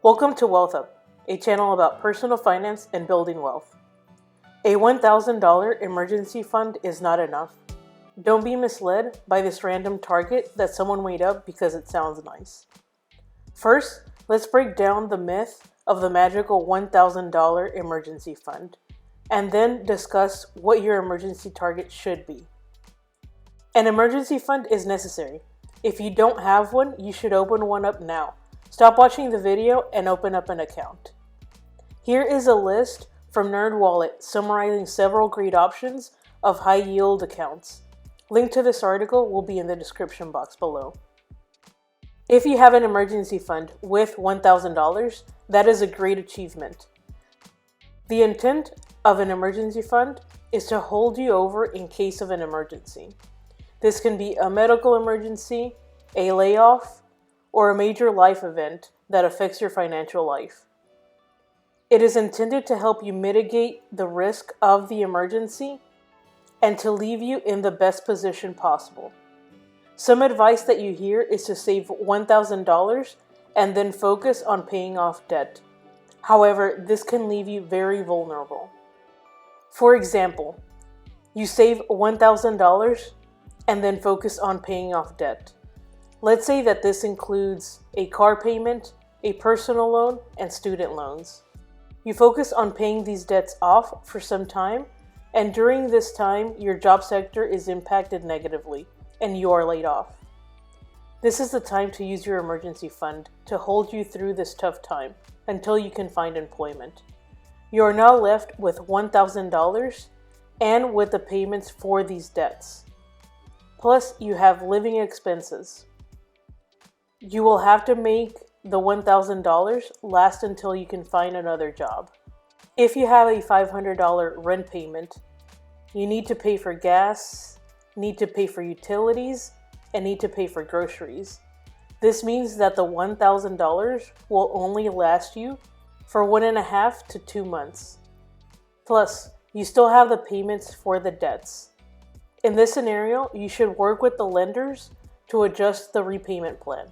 Welcome to Wealth Up, a channel about personal finance and building wealth. A $1,000 emergency fund is not enough. Don't be misled by this random target that someone made up because it sounds nice. First, let's break down the myth of the magical $1,000 emergency fund, and then discuss what your emergency target should be. An emergency fund is necessary. If you don't have one, you should open one up now. Stop watching the video and open up an account. Here is a list from NerdWallet summarizing several great options of high-yield accounts. Link to this article will be in the description box below. If you have an emergency fund with $1,000, that is a great achievement. The intent of an emergency fund is to hold you over in case of an emergency. This can be a medical emergency, a layoff, or a major life event that affects your financial life. It is intended to help you mitigate the risk of the emergency and to leave you in the best position possible. Some advice that you hear is to save $1,000 and then focus on paying off debt. However, this can leave you very vulnerable. For example, you save $1,000 and then focus on paying off debt. Let's say that this includes a car payment, a personal loan, and student loans. You focus on paying these debts off for some time, and during this time, your job sector is impacted negatively, and you are laid off. This is the time to use your emergency fund to hold you through this tough time until you can find employment. You are now left with $1,000 and with the payments for these debts. Plus, you have living expenses. You will have to make the $1,000 last until you can find another job. If you have a $500 rent payment, you need to pay for gas, need to pay for utilities, and need to pay for groceries. This means that the $1,000 will only last you for 1.5 to 2 months. Plus, you still have the payments for the debts. In this scenario, you should work with the lenders to adjust the repayment plan.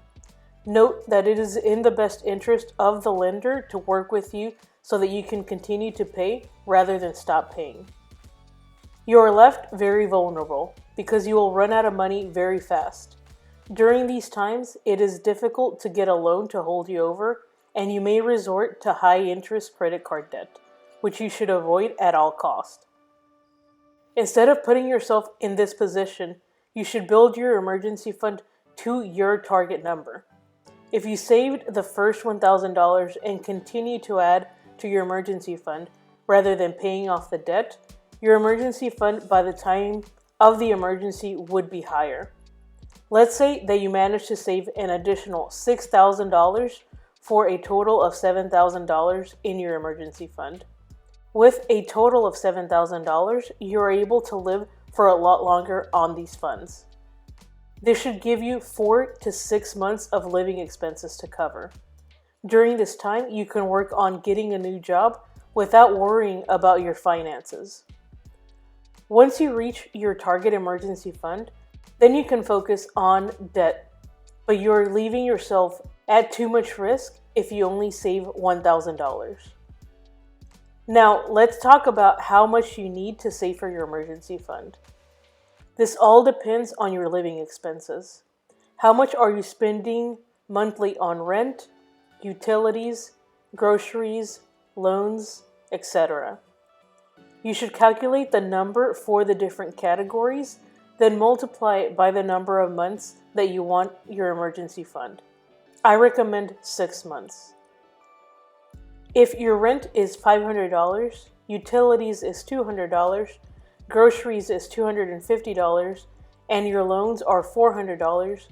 Note that it is in the best interest of the lender to work with you so that you can continue to pay rather than stop paying. You are left very vulnerable because you will run out of money very fast. During these times, it is difficult to get a loan to hold you over, and you may resort to high-interest credit card debt, which you should avoid at all costs. Instead of putting yourself in this position, you should build your emergency fund to your target number. If you saved the first $1,000 and continue to add to your emergency fund rather than paying off the debt, your emergency fund by the time of the emergency would be higher. Let's say that you managed to save an additional $6,000 for a total of $7,000 in your emergency fund. With a total of $7,000, you are able to live for a lot longer on these funds. This should give you 4 to 6 months of living expenses to cover. During this time, you can work on getting a new job without worrying about your finances. Once you reach your target emergency fund, then you can focus on debt, but you're leaving yourself at too much risk if you only save $1,000. Now, let's talk about how much you need to save for your emergency fund. This all depends on your living expenses. How much are you spending monthly on rent, utilities, groceries, loans, etc.? You should calculate the number for the different categories, then multiply it by the number of months that you want your emergency fund. I recommend 6 months. If your rent is $500, utilities is $200, groceries is $250, and your loans are $400,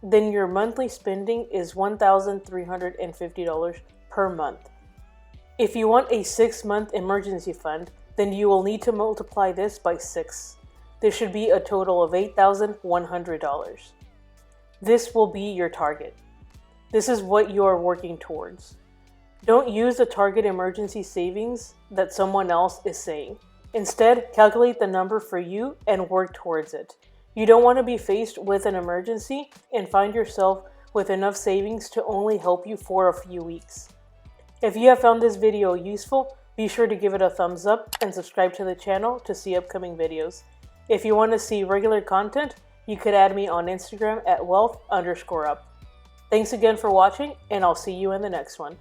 then your monthly spending is $1,350 per month. If you want a 6-month emergency fund, then you will need to multiply this by 6. This should be a total of $8,100. This will be your target. This is what you are working towards. Don't use the target emergency savings that someone else is saying. Instead, calculate the number for you and work towards it. You don't want to be faced with an emergency and find yourself with enough savings to only help you for a few weeks. If you have found this video useful, be sure to give it a thumbs up and subscribe to the channel to see upcoming videos. If you want to see regular content, you could add me on Instagram at wealth_up. Thanks again for watching, and I'll see you in the next one.